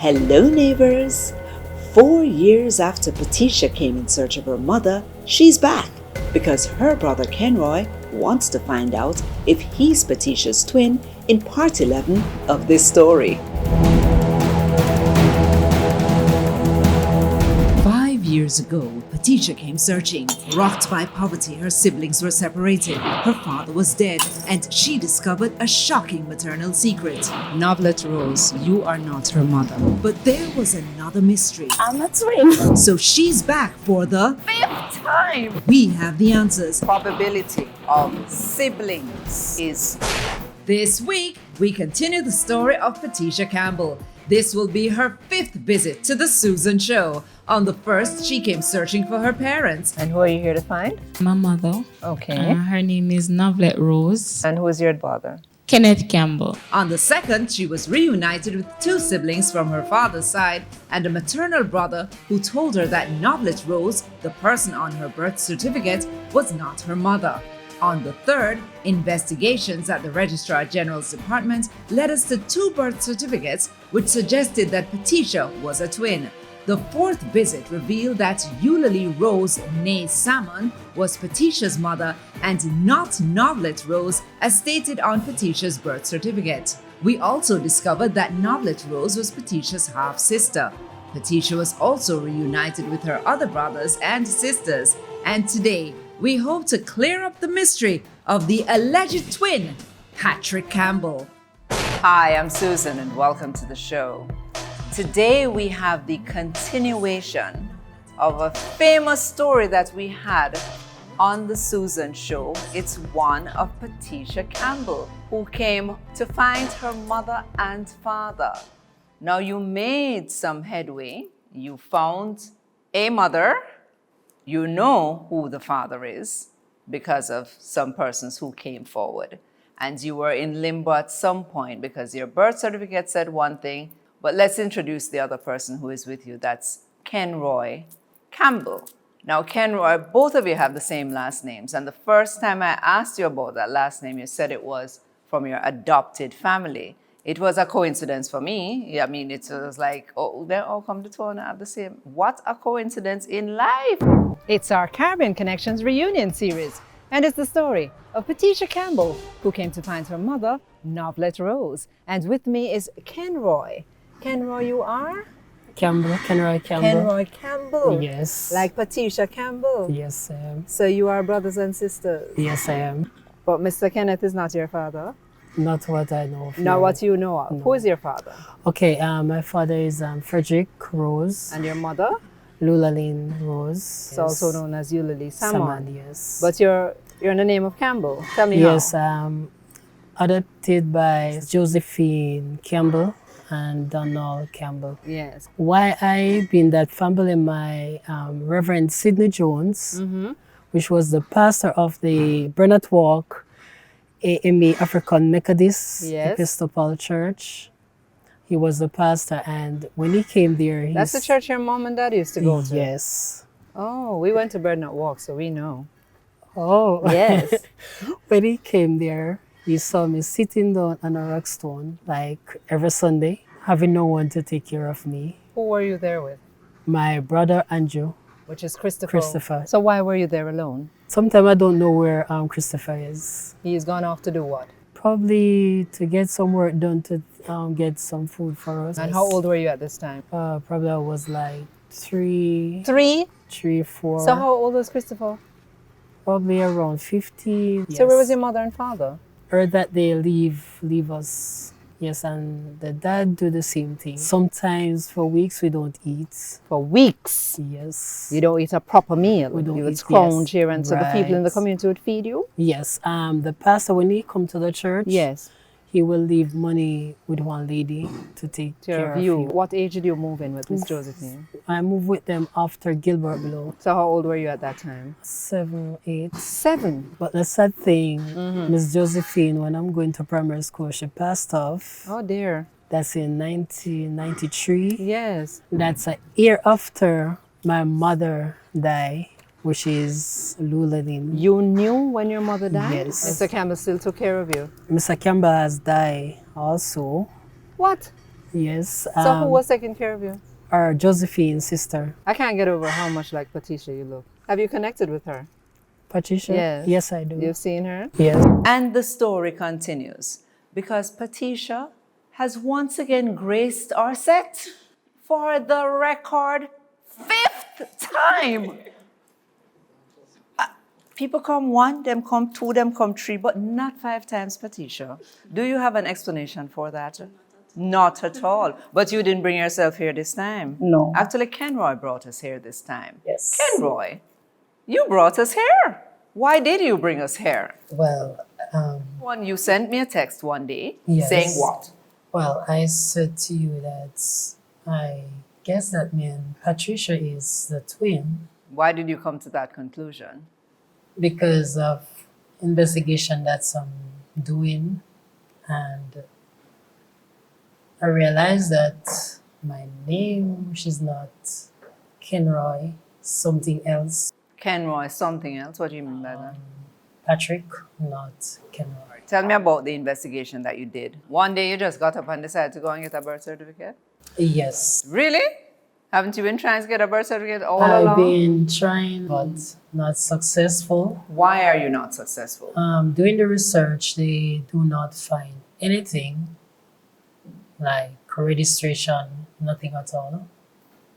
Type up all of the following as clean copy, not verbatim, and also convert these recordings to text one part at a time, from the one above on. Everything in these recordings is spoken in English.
Hello, neighbors! 4 years after Patesha came in search of her mother, she's back because her brother Kenroy wants to find out if he's Patesha's twin in part 11 of this story. 5 years ago, Patesha came searching. Rocked by poverty, her siblings were separated. Her father was dead, and she discovered a shocking maternal secret. Novelet Rose, you are not her mother. But there was another mystery. I'm a twin. So she's back for the 5th time. We have the answers. Probability of siblings is... This week, we continue the story of Patesha Campbell. This will be her 5th visit to the Susan Show. On the first, she came searching for her parents. And who are you here to find? My mother. Okay. Her name is Novelet Rose. And who is your father? Kenneth Campbell. On the second, she was reunited with 2 siblings from her father's side and a maternal brother who told her that Novelet Rose, the person on her birth certificate, was not her mother. On the third, investigations at the Registrar General's Department led us to 2 birth certificates which suggested that Patesha was a twin. The 4th visit revealed that Eulalie Rose née Salmon was Patesha's mother and not Novelet Rose as stated on Patesha's birth certificate. We also discovered that Novelet Rose was Patesha's half-sister. Patesha was also reunited with her other brothers and sisters, and today we hope to clear up the mystery of the alleged twin, Patrick Campbell. Hi, I'm Susan and welcome to the show. Today we have the continuation of a famous story that we had on the Susan Show. It's one of Patesha Campbell, who came to find her mother and father. Now you made some headway. You found a mother. You know who the father is because of some persons who came forward. And you were in limbo at some point because your birth certificate said one thing, but let's introduce the other person who is with you. That's Kenroy Campbell. Now, Kenroy, both of you have the same last names. And the first time I asked you about that last name, you said it was from your adopted family. It was a coincidence for me. I mean, it was like, oh, they all come to town and have the same. What a coincidence in life. It's our Caribbean Connections reunion series, and it's the story of Patesha Campbell, who came to find her mother, Novelet Rose. And with me is Kenroy. Kenroy, you are? Campbell, Kenroy Campbell. Kenroy Campbell. Yes. Like Patesha Campbell. Yes, I am. So you are brothers and sisters. Yes, I am. But Mr. Kenneth is not your father. Not what I know of. Not no. what you know of. No. Who is your father? Okay, my father is Frederick Rose. And your mother? Lulaline Rose. It's also known as Eulalie Salmon. Salmon, yes. But you're in the name of Campbell. Tell me yes, how. adopted by Josephine Campbell and Donald Campbell. Yes. Why I been that family, my Reverend Sidney Jones, which was the pastor of the Bernard Walk AME African Methodist Episcopal Church. He was the pastor, and when he came there... That's the church your mom and dad used to go to? Yes. Oh, we went to Bernard Walk, so we know. Oh. Yes. When he came there, he saw me sitting down on a rock stone, like every Sunday, having no one to take care of me. Who were you there with? My brother Andrew. Which is Christopher. Christopher. So why were you there alone? Sometimes I don't know where Christopher is. He's gone off to do what? Probably to get some work done to get some food for us. And how old were you at this time? Probably I was like 3. 3? 3, 4. So how old was Christopher? Probably around 50. So where was your mother and father? Heard that they leave us. Yes, and the dad do the same thing. Sometimes for weeks we don't eat. For weeks? Yes. You don't eat a proper meal? We don't you would eat, scrounge here, and so the right. people in the community would feed you? Yes. The pastor, when he come to the church, yes, he will leave money with one lady to take care of you. What age did you move in with Miss Josephine? I moved with them after Gilbert Below. So how old were you at that time? 7, 8. 7? But the sad thing, Miss Josephine, when I'm going to primary school, she passed off. Oh dear. That's in 1993. Yes. That's a year after my mother died, which is Lulaline. You knew when your mother died? Yes. Mr. Campbell still took care of you? Mr. Campbell has died also. What? Yes. So who was taking care of you? Our Josephine's sister, I can't get over how much like Patesha you look. Have you connected with her? Patesha? Yes. Yes, I do. You've seen her? Yes. And the story continues because Patesha has once again graced our set for the record 5th time. People come 1, them come 2, them come 3, but not 5 times Patesha. Do you have an explanation for that? Not at all. But you didn't bring yourself here this time. No. Actually, Kenroy brought us here this time. Yes. Kenroy, you brought us here. Why did you bring us here? Well, One, you sent me a text one day Yes. saying what? well, I said to you that I guess that means Patricia is the twin Why did you come to that conclusion? because of investigation that I'm doing, and I realized that my name she's not Kenroy, something else. Kenroy, something else? What do you mean by that? Patrick, not Kenroy. Tell me about the investigation that you did. One day you just got up and decided to go and get a birth certificate? Yes, Really? Haven't you been trying to get a birth certificate all I've along? been trying but not successful. Why are you not successful? Doing the research, they do not find anything like registration, nothing at all,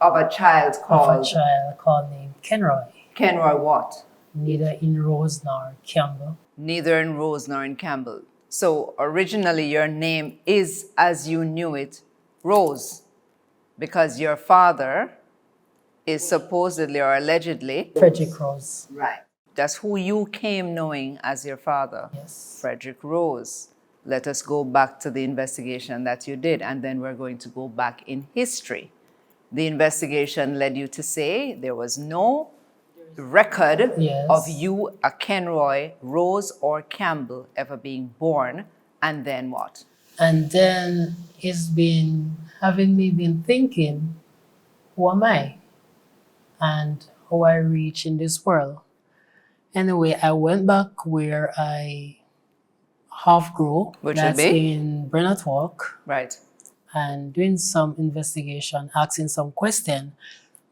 Of a child of a called child called named Kenroy, Kenroy what? neither in Rose nor Campbell. Neither in Rose nor in Campbell. So originally your name is, as you knew it, Rose, because your father is supposedly or allegedly Frederick Rose. right. That's who you came knowing as your father. Yes. Frederick Rose. Let us go back to the investigation that you did, and then we're going to go back in history. The investigation led you to say there was no record Yes. of you, a Kenroy, Rose, or Campbell ever being born. And then what? And then it's been having me been thinking, who am I? And how I reach in this world. Anyway, I went back where I half grew. Which would that's be? in Bernard Walk, Right. and doing some investigation, asking some question.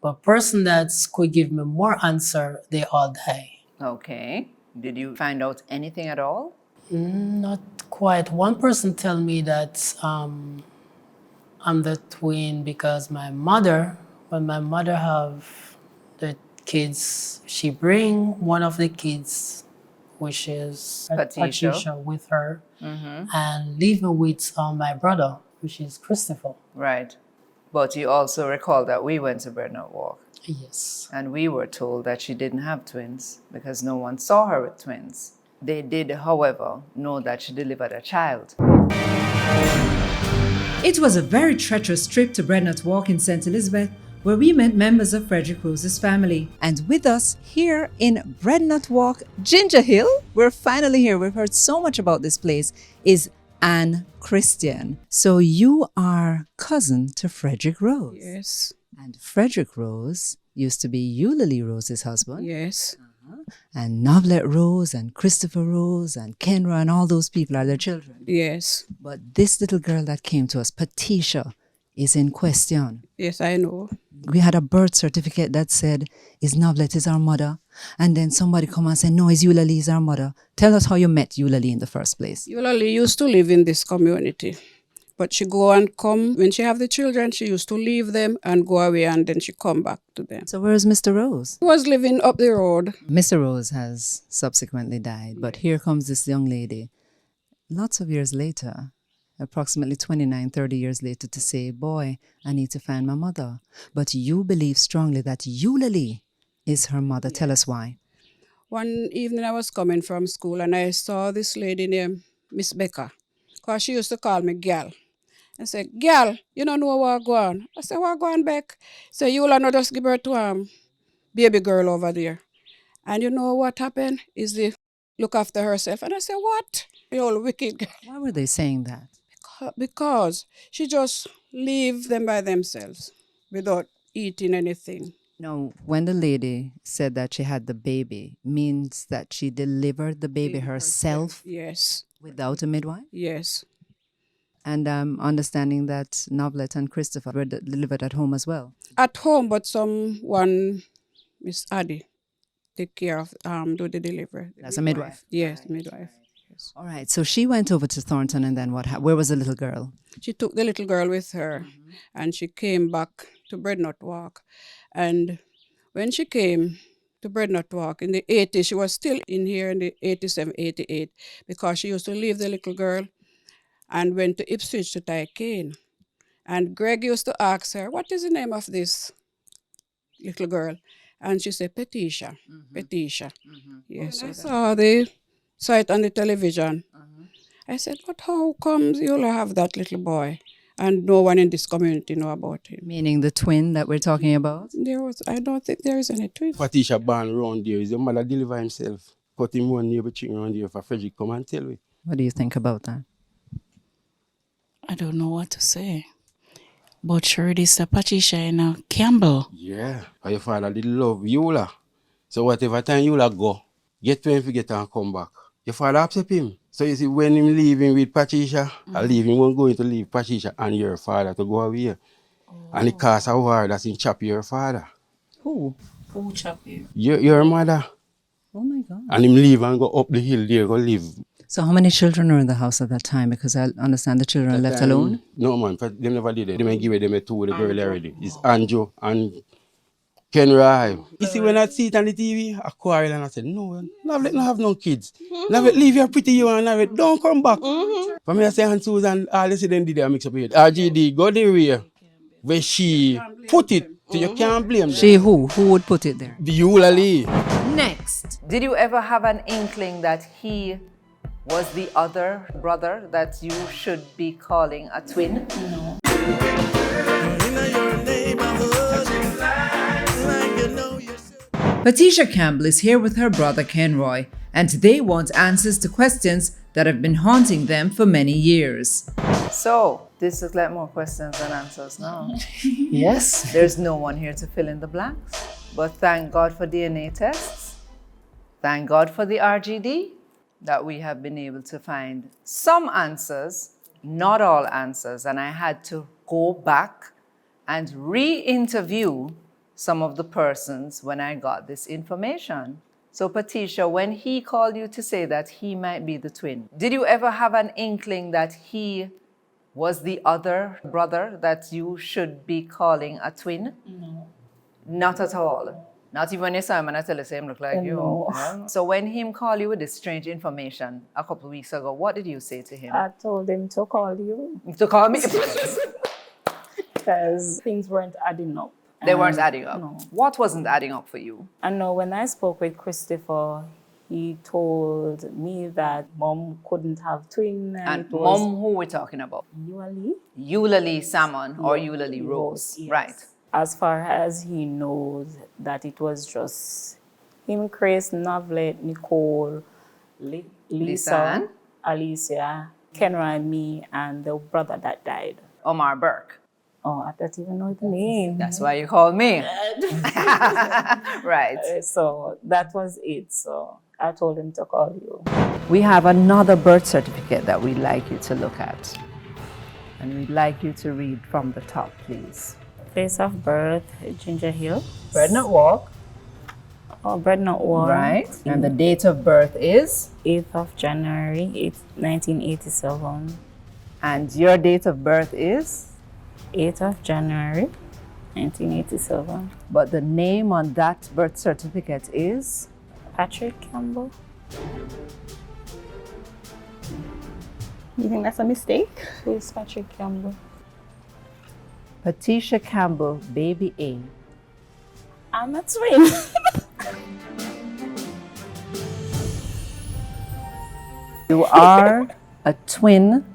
But person that could give me more answer, they all die. Okay. Did you find out anything at all? Not quite. One person tell me that I'm the twin because my mother, when my mother have the kids, she bring one of the kids, which is Patesha. with her, and leave me with my brother, which is Christopher. Right. But you also recall that we went to Bernard Walk, Yes. and we were told that she didn't have twins because no one saw her with twins. They did, however, know that she delivered a child. It was a very treacherous trip to Brennet Walk in St. Elizabeth, where we met members of Frederick Rose's family. And with us here in Brennet Walk, Ginger Hill, we're finally here. We've heard so much about this place, is Anne Christian. So you are cousin to Frederick Rose. Yes, And Frederick Rose used to be Eulalie Rose's husband. yes, And Novelet Rose and Christopher Rose and Kenroy and all those people are their children. yes, But this little girl that came to us, Patesha, is in question. yes, I know. We had a birth certificate that said, is Novelet is our mother? And then somebody come and say, no, is Eulalie is our mother. Tell us how you met Eulalie in the first place. Eulalie used to live in this community, but she go and come. When she have the children, she used to leave them and go away, and then she come back to them. So where is Mr. Rose? He was living up the road. Mr. Rose has subsequently died, but here comes this young lady, lots of years later, approximately 29, 30 years later, to say, boy, I need to find my mother. But you believe strongly that Eulalie is her mother. Tell us why. One evening I was coming from school and I saw this lady named Miss Becca, because she used to call me Gal. I said, Gal, you don't know what go on. I said, what go on, Beck? So you'll not just give birth to baby girl over there. And you know what happened? Is they look after herself. And I said, what? You old wicked girl. Why were they saying that? Because she just leave them by themselves without eating anything. No, when the lady said that she had the baby, means that she delivered the baby herself Yes, without a midwife? yes. And understanding that Novlet and Christopher were delivered at home as well. At home, but someone, Miss Addie, take care of, do the delivery. That's a midwife. Yes, midwife. Yes. All right. So she went over to Thornton, and then what happened? Where was the little girl? She took the little girl with her, and she came back to Breadnut Walk. And when she came to Breadnut Walk in the 80s, she was still in here in the 87, 88, because she used to leave the little girl and went to Ipswich to tie cane. And Greg used to ask her, what is the name of this little girl? And she said, Patesha. Patesha. Yes. When I saw it on the television, I said, but how comes you'll have that little boy? And no one in this community know about him. Meaning the twin that we're talking about? I don't think there is any twin. Patesha born around there. His mother deliver himself. Cut him one neighbor chicken around there for Frederick come and tell me. What do you think about that? I don't know what to say. But sure, this is Patesha and Campbell. Yeah. And your father did love Eula. So whatever time Eula go, get to him forget and come back. Your father upset him. So you see, when him leaving with Patesha, I leave him won't going to leave Patesha and your father to go away. And it caused a war that's in chop your father. Who? Who chop you? Your mother. Oh my God. And him leave and go up the hill there, go live. So how many children were in the house at that time? Because I understand the children are left alone. No man, they never did it. They give them a two, the girl already. It's Andrew and Kenroy. You see, when I see it on the TV, I quarrel and I said, no, Novlet not have no kids. Novlet leave your pretty you and Novlet, don't come back. For me, I say, and Susan, all they say them did, I mix up with RGD, go the way where she put it, so you can't blame them. She who? Who would put it there? The Eula. Next, Did you ever have an inkling that he was the other brother that you should be calling a twin? No. Patesha Campbell is here with her brother Kenroy, and they want answers to questions that have been haunting them for many years. So, this is like more questions than answers now. Yes. There's no one here to fill in the blanks. But thank God for DNA tests. Thank God for the RGD that we have been able to find some answers, not all answers. And I had to go back and re-interview some of the persons when I got this information. So Patesha, when he called you to say that he might be the twin, did you ever have an inkling that he was the other brother that you should be calling a twin? No. Not at all. Not even when you saw him and I tell you, same look like you. No. Yeah. So when him called you with this strange information a couple of weeks ago, what did you say to him? I told him to call you To call me? because things weren't adding up. They weren't And adding up. No. What wasn't adding up for you? I know when I spoke with Christopher, he told me that mom couldn't have twin And it was mom, who we're talking about? Eulalie. Eulalie Salmon or Eulalie Rose. Yes. Right. As far as he knows that it was just him, Chris, Novlet, Nicole, Lisa Lisa, and? Alicia, Kenroy, me, and the brother that died. Omar Burke. Oh, I don't even know the name. That's why you called me. Right. So that was it. So I told him to call you. We have another birth certificate that we'd like you to look at. And we'd like you to read from the top, please. Place of birth, Ginger Hill. Breadnut Walk. Oh, Breadnut Walk. Right. And the date of birth is? 8th of January, 1987. And your date of birth is? 8th of January, 1987. But the name on that birth certificate is? Patrick Campbell. You think that's a mistake? Who's Patrick Campbell? Patesha Campbell, baby A. I'm a twin. You are a twin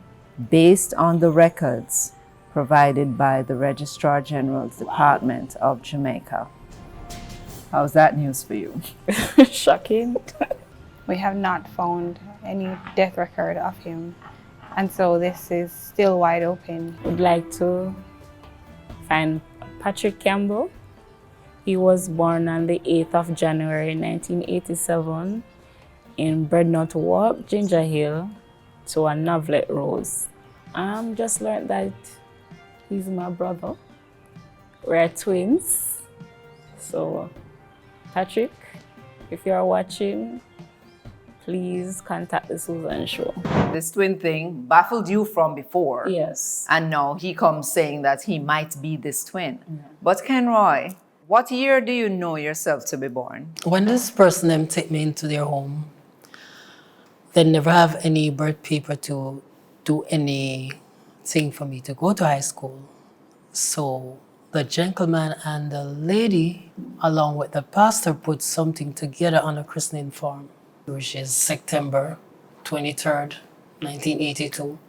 based on the records provided by the Registrar General's Department of Jamaica. How's that news for you? Shocking. We have not found any death record of him, and so this is still wide open. Would like to find Patrick Campbell. He was born on the 8th of January 1987 in Breadnut Walk, Ginger Hill, to a Novlet Rose. Just learned that he's my brother. We're twins. So, Patrick, if you're watching, please contact the Susan Show. This twin thing baffled you from before. Yes. And now he comes saying that he might be this twin. But Kenroy, what year do you know yourself to be born? When this person them take me into their home, they never have any birth paper to do anything for me to go to high school. So the gentleman and the lady, along with the pastor, put something together on a christening form, which is September 23rd, 1982.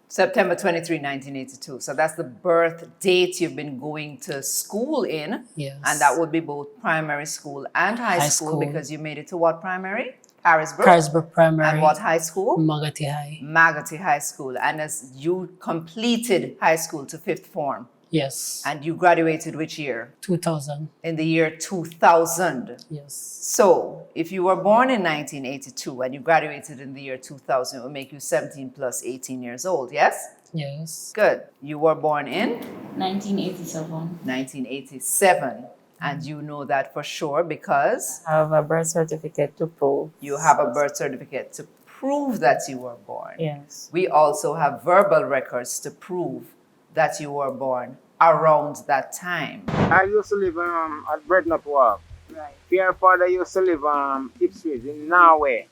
September 23, 1982. So that's the birth date you've been going to school in. Yes. And that would be both primary school and high school, because you made it to what primary? Carisbrooke. Carisbrooke Primary. And what high school? Magati High. Magati High School. And as you completed high school to 5th form. Yes. And you graduated which year? 2000. In the year 2000. Yes. So if you were born in 1982 and you graduated in the year 2000, it would make you 17 plus 18 years old, yes? Yes. Good. You were born in? 1987. 1987. And you know that for sure because? I have a birth certificate to prove. You have a birth certificate to prove that you were born. Yes. We also have verbal records to prove that you were born around that time. I used to live at Breadnut Walk. Right. Your father used to live Ipswich in Norway.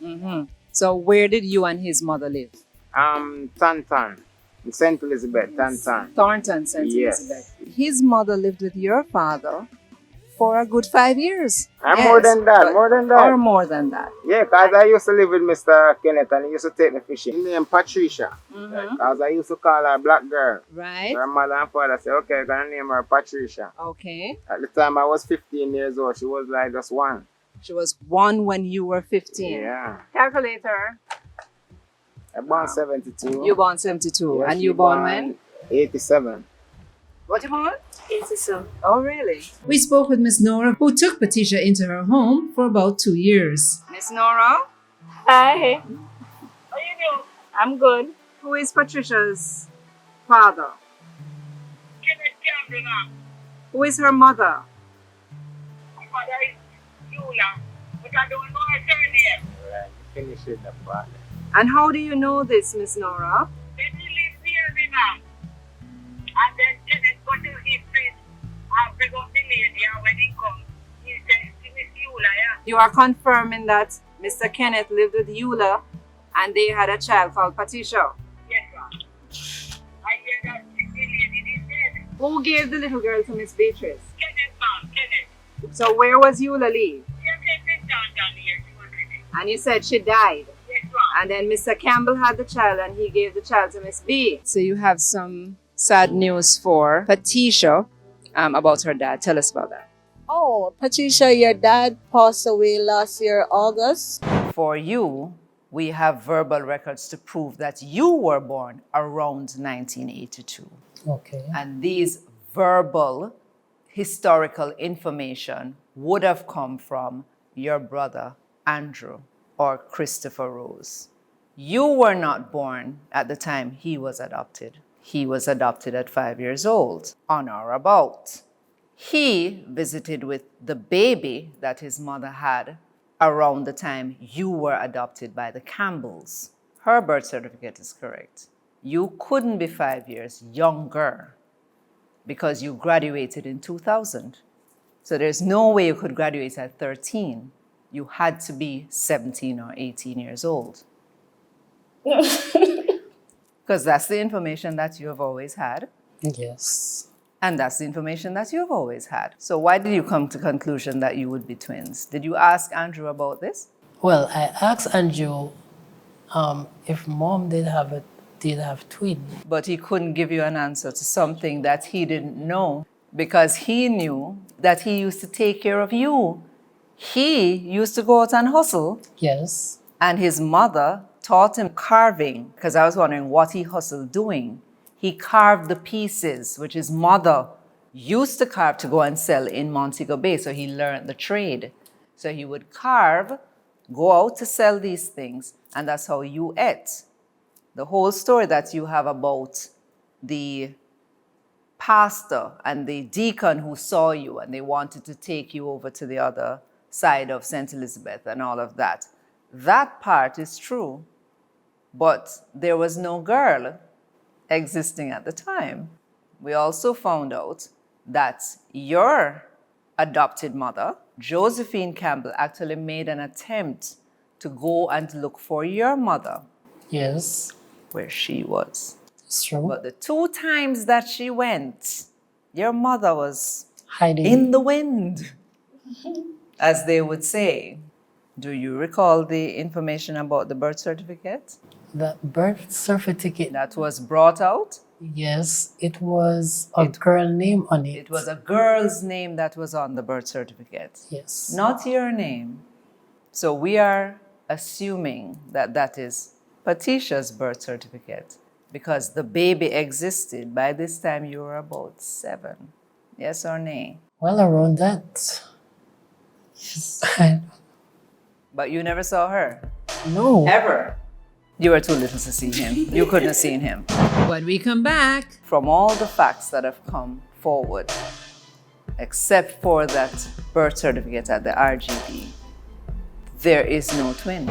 So where did you and his mother live? Tantan, in St. Elizabeth, Tantan. Thornton, St. Yes. Elizabeth. His mother lived with your father for a good 5 years. And more than that, more than that. Or more than that. Yeah, because I used to live with Mr. Kenneth and he used to take me fishing. His name Patricia. Because I used to call her black girl. Right. Her mother and father said, okay, I'm going to name her Patricia. Okay. At the time I was 15 years old. She was like just one. She was 1 when you were 15. Yeah. Calculator. I born 72. You born 72. Yeah, and she you born when? 87. What you born? 87. Oh, really? We spoke with Miss Nora, who took Patesha into her home for about 2 years. Miss Nora? Hi. How you doing? I'm good. Who is Patricia's father? Kenneth Campbell now. Who is her mother? My mother is Eula, but I don't know her surname. Right. Finish with the father. And how do you know this, Miss Nora? Then he lives near me now. And then Kenneth go to his street and pick up the lady, and when he comes, he says, Miss Eula, yeah. You are confirming that Mr. Kenneth lived with Eula and they had a child called Patesha. Yes, sir. I hear that the lady is dead. Who gave the little girl to Miss Beatrice? Kenneth, ma'am, Kenneth. So where was Eula Lee? He has been down here, she was living. And you said she died. Yes, ma'am. And then Mr. Campbell had the child and he gave the child to Miss B. So you have some sad news for Patesha about her dad. Tell us about that. Oh, Patesha, your dad passed away last year, August. For you, we have verbal records to prove that you were born around 1982. Okay. And these verbal historical information would have come from your brother, Andrew, or Christopher Rose. You were not born at the time he was adopted. He was adopted at 5 years old, on or about. He visited with the baby that his mother had around the time you were adopted by the Campbells. Her birth certificate is correct. You couldn't be 5 years younger because you graduated in 2000. So there's no way you could graduate at 13. You had to be 17 or 18 years old. Because that's the information that you have always had. Yes. And that's the information that you have always had. So why did you come to the conclusion that you would be twins? Did you ask Andrew about this? Well, I asked Andrew if mom did have twins. But he couldn't give you an answer to something that he didn't know because he knew that he used to take care of you. He used to go out and hustle. Yes. And his mother taught him carving, because I was wondering what he hustled doing. He carved the pieces, which his mother used to carve to go and sell in Montego Bay, so he learned the trade. So he would carve, go out to sell these things, and that's how you ate. the whole story that you have about the pastor and the deacon who saw you and they wanted to take you over to the other side of St. Elizabeth and all of that. That part is true, but there was no girl existing at the time. We also found out that your adopted mother, Josephine Campbell, actually made an attempt to go and look for your mother. Yes. Where she was. It's true. But the 2 times that she went, your mother was hiding in the wind, as they would say. Do you recall the information about the birth certificate? The birth certificate that was brought out? Yes, it was a girl name on it. It was a girl's name that was on the birth certificate. Yes. Not your name. So we are assuming that that is Patesha's birth certificate because the baby existed. By this time you were about 7. Yes or nay? Well, around that. Yes. But you never saw her? No. Ever? You were too little to see him. You couldn't have seen him. When we come back, from all the facts that have come forward, except for that birth certificate at the RGB, there is no twin.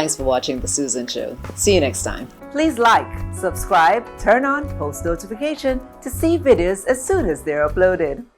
thanks for watching The Susan Show. See you next time. Please like, subscribe, turn on post notification to see videos as soon as they're uploaded.